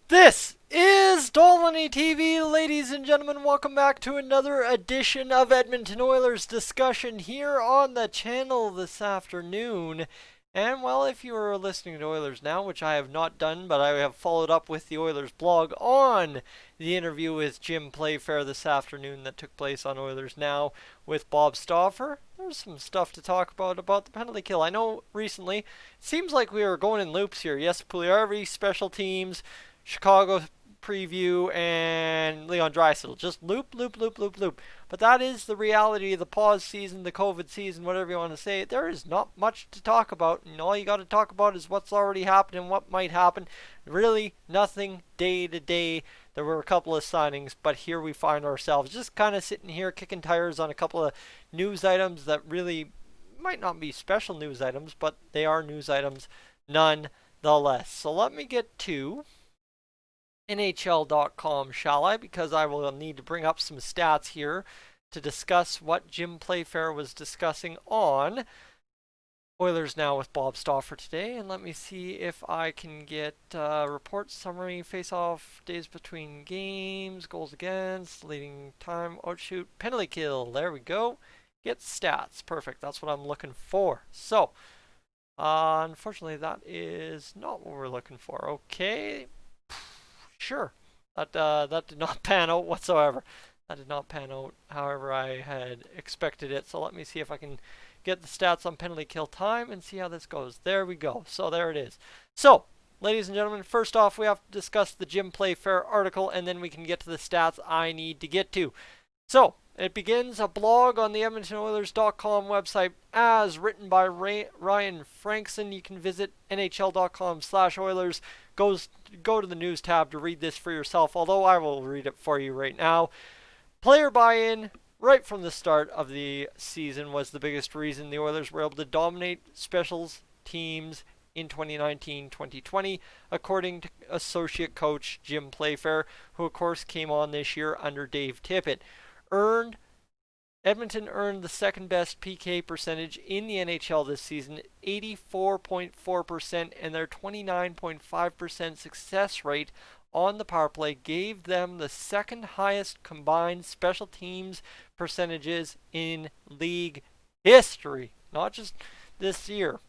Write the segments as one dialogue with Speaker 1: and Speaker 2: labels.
Speaker 1: This is Dolynny TV, ladies and gentlemen. Welcome back to another edition of Edmonton Oilers discussion here on the channel this afternoon. And well, if you are listening to Oilers Now, which I have not done, but I have followed up with the Oilers blog on the interview with Jim Playfair this afternoon that took place on Oilers Now with Bob Stauffer. There's some stuff to talk about the penalty kill. I know recently, it seems like we are going in loops here. Yes, Puljujärvi, special teams, Chicago preview, and Leon Draisaitl. Just loop, loop, loop, loop, loop. But that is the reality of the pause season, the COVID season, whatever you want to say. There is not much to talk about, and all you got to talk about is what's already happened and what might happen. Really, nothing day to day. There were a couple of signings, but here we find ourselves just kind of sitting here kicking tires on a couple of news items that really might not be special news items, but they are news items nonetheless. So let me get to NHL.com, shall I? Because I will need to bring up some stats here to discuss what Jim Playfair was discussing on Oilers Now with Bob Stauffer today. And let me see if I can get report summary, face-off, days between games, goals against, leading time, outshoot, penalty kill. There we go. Get stats. Perfect. That's what I'm looking for. So, unfortunately, that is not what we're looking for. Okay. Sure, that did not pan out whatsoever. That did not pan out however I had expected it. So let me see if I can get the stats on penalty kill time and see how this goes. There we go. So there it is. So, ladies and gentlemen, first off, we have to discuss the Jim Playfair article, and then we can get to the stats I need to get to. So, it begins a blog on the EdmontonOilers.com website as written by Ryan Frankson. You can visit NHL.com/Oilers. Go to the news tab to read this for yourself, although I will read it for you right now. Player buy-in right from the start of the season was the biggest reason the Oilers were able to dominate specials teams in 2019-2020, according to associate coach Jim Playfair, who of course came on this year under Dave Tippett. Edmonton earned the second best PK percentage in the NHL this season, 84.4%, and their 29.5% success rate on the power play gave them the second highest combined special teams percentages in league history. Not just this year,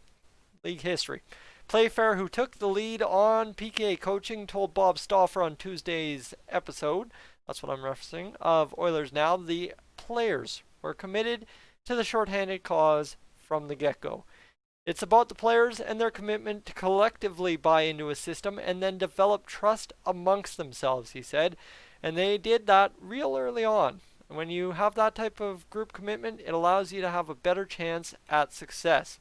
Speaker 1: league history. Playfair, who took the lead on PK coaching, told Bob Stauffer on Tuesday's episode, that's what I'm referencing, of Oilers Now, the players were committed to the shorthanded cause from the get-go. It's about the players and their commitment to collectively buy into a system and then develop trust amongst themselves, he said. And they did that real early on. When you have that type of group commitment, it allows you to have a better chance at success.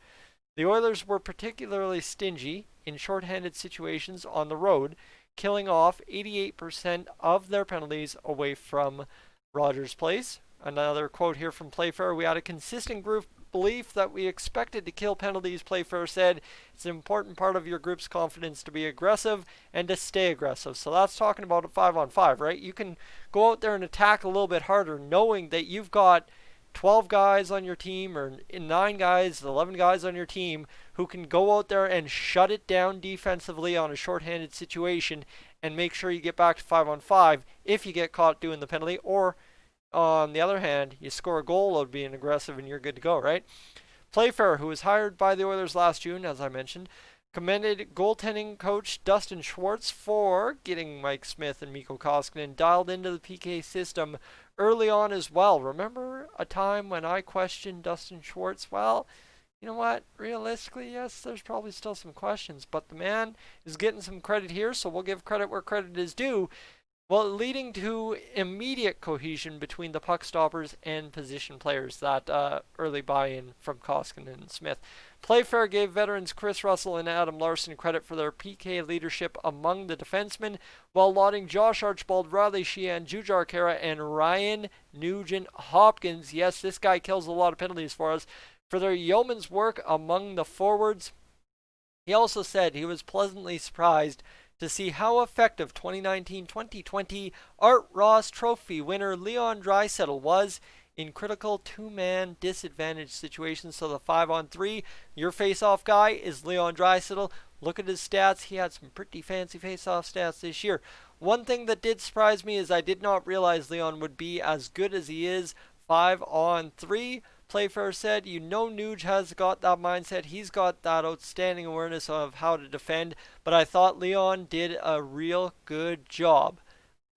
Speaker 1: The Oilers were particularly stingy in shorthanded situations on the road, killing off 88% of their penalties away from Rogers Place. Another quote here from Playfair: "We had a consistent group belief that we expected to kill penalties," Playfair said. "It's an important part of your group's confidence to be aggressive and to stay aggressive." So that's talking about a 5-on-5, right? You can go out there and attack a little bit harder knowing that you've got 12 guys on your team or 9 guys, 11 guys on your team who can go out there and shut it down defensively on a shorthanded situation and make sure you get back to 5-on-5 if you get caught doing the penalty, or on the other hand, you score a goal out being aggressive and you're good to go, right? Playfair, who was hired by the Oilers last June, as I mentioned, commended goaltending coach Dustin Schwartz for getting Mike Smith and Mikko Koskinen dialed into the PK system early on as well. Remember a time when I questioned Dustin Schwartz? Well, you know what? Realistically, yes, there's probably still some questions, but the man is getting some credit here, so we'll give credit where credit is due. Well, leading to immediate cohesion between the puck stoppers and position players, that early buy-in from Koskinen and Smith. Playfair gave veterans Chris Russell and Adam Larson credit for their PK leadership among the defensemen, while lauding Josh Archibald, Riley Sheehan, Jujhar Khaira, and Ryan Nugent-Hopkins, yes, this guy kills a lot of penalties for us, for their yeoman's work among the forwards. He also said he was pleasantly surprised to see how effective 2019-2020 Art Ross Trophy winner Leon Draisaitl was in critical two-man disadvantage situations. So the 5-on-3, your face-off guy is Leon Draisaitl. look at his stats. He had some pretty fancy face-off stats this year. One thing that did surprise me is I did not realize Leon would be as good as he is 5-on-3. Playfair said, Nuge has got that mindset. He's got that outstanding awareness of how to defend. But I thought Leon did a real good job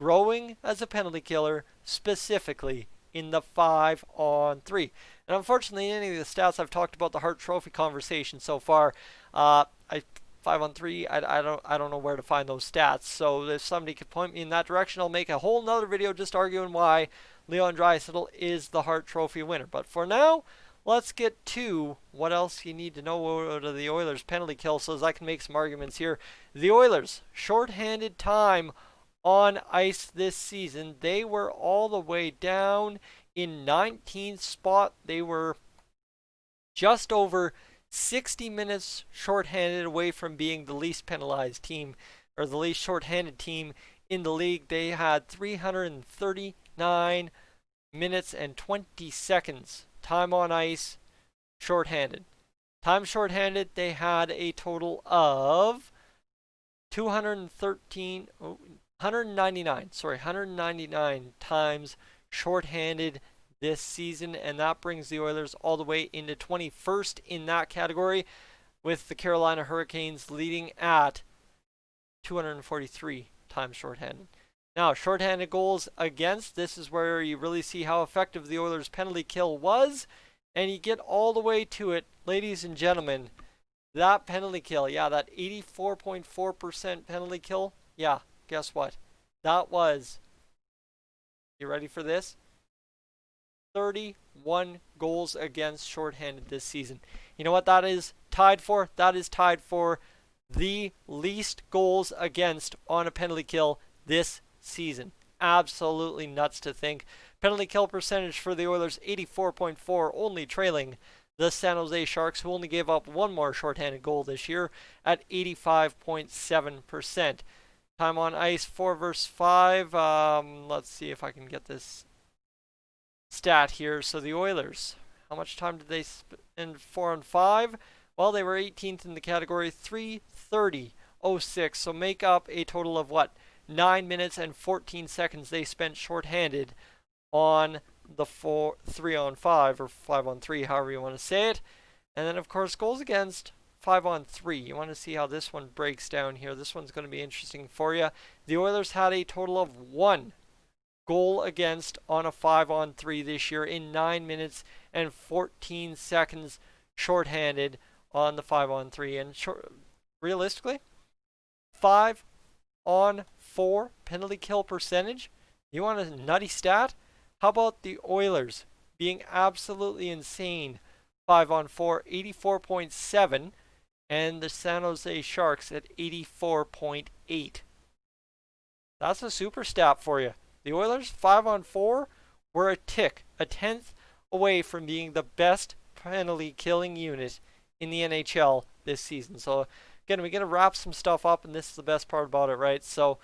Speaker 1: growing as a penalty killer, specifically in the 5-on-3. And unfortunately, any of the stats I've talked about the Hart Trophy conversation so far, 5-on-3, I don't know where to find those stats. So if somebody could point me in that direction, I'll make a whole nother video just arguing why Leon Draisaitl is the Hart Trophy winner. But for now, let's get to what else you need to know out of the Oilers penalty kill so as I can make some arguments here. The Oilers, shorthanded time on ice this season. They were all the way down in 19th spot. They were just over 60 minutes shorthanded away from being the least penalized team, or the least shorthanded team in the league. They had 339 minutes and 20 seconds time on ice shorthanded. Time shorthanded, they had a total of 199 times shorthanded this season, and that brings the Oilers all the way into 21st in that category, with the Carolina Hurricanes leading at 243 times shorthanded. Now, shorthanded goals against, this is where you really see how effective the Oilers penalty kill was, and you get all the way to it, ladies and gentlemen. That penalty kill, that 84.4% penalty kill, guess what? That was, you ready for this? 31 goals against shorthanded this season. You know what that is tied for? That is tied for the least goals against on a penalty kill this season. Absolutely nuts to think. Penalty kill percentage for the Oilers, 84.4, only trailing the San Jose Sharks, who only gave up one more shorthanded goal this year at 85.7%. Time on ice, 4 versus 5. Let's see if I can get this stat here. So the Oilers, how much time did they spend 4 on 5? Well, they were 18th in the category, 3:30:06. So make up a total of 9 minutes and 14 seconds they spent shorthanded on the 3-on-5 or 5-on-3, however you want to say it. And then, of course, goals against 5-on-3. You want to see how this one breaks down here. This one's going to be interesting for you. The Oilers had a total of 1 goal against on a 5-on-3 this year in 9 minutes and 14 seconds shorthanded on the 5-on-3. And realistically, 5-on-4 penalty kill percentage. You want a nutty stat? How about the Oilers being absolutely insane? 5-on-4, 84.7, and the San Jose Sharks at 84.8. That's a super stat for you. The Oilers, 5-on-4, were a tenth away from being the best penalty killing unit in the NHL this season. So again, we're going to wrap some stuff up, and this is the best part about it, right? So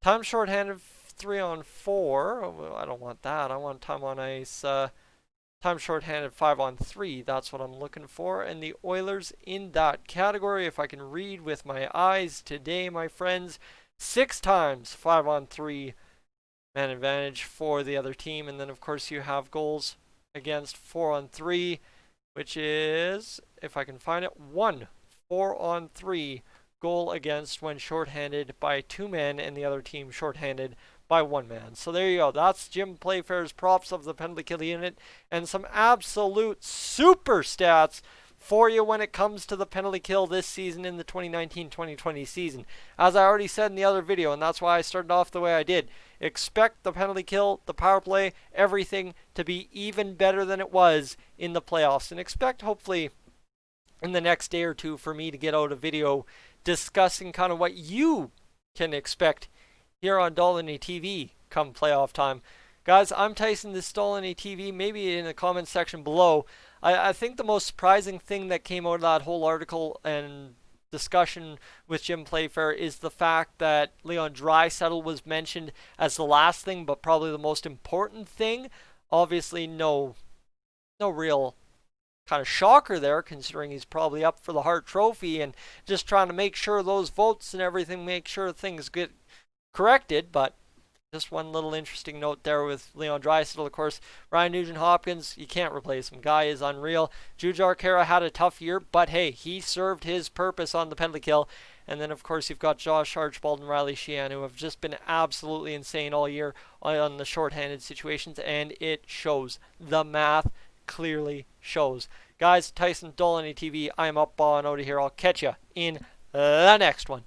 Speaker 1: time shorthanded, 3-on-4. Oh, I don't want that. I want time on ice. Time shorthanded, 5-on-3. That's what I'm looking for. And the Oilers in that category, if I can read with my eyes today, my friends, 6 times 5-on-3 man advantage for the other team. And then, of course, you have goals against 4-on-3, which is, if I can find it, 1 4-on-3 goal against when shorthanded by 2 men and the other team shorthanded by 1 man. So there you go. That's Jim Playfair's props of the penalty kill unit, and some absolute super stats for you when it comes to the penalty kill this season in the 2019-2020 season. As I already said in the other video, and that's why I started off the way I did, expect the penalty kill, the power play, everything to be even better than it was in the playoffs, and expect hopefully in the next day or two for me to get out a video discussing kind of what you can expect here on Dolynny TV come playoff time. Guys, I'm Tyson, this is Dolynny TV. Maybe in the comments section below, I think the most surprising thing that came out of that whole article and discussion with Jim Playfair is the fact that Leon Draisaitl was mentioned as the last thing, but probably the most important thing. Obviously, no real kind of shocker there, considering he's probably up for the Hart Trophy and just trying to make sure those votes and everything, make sure things get corrected. But just one little interesting note there with Leon Draisaitl. Of course, Ryan Nugent-Hopkins, you can't replace him. Guy is unreal. Jujhar Khaira had a tough year, but hey, he served his purpose on the penalty kill. And then, of course, you've got Josh Archibald and Riley Sheehan, who have just been absolutely insane all year on the shorthanded situations, and it shows. The math clearly shows. Guys, Tyson Dolynny TV, I'm up on out of here. I'll catch you in the next one.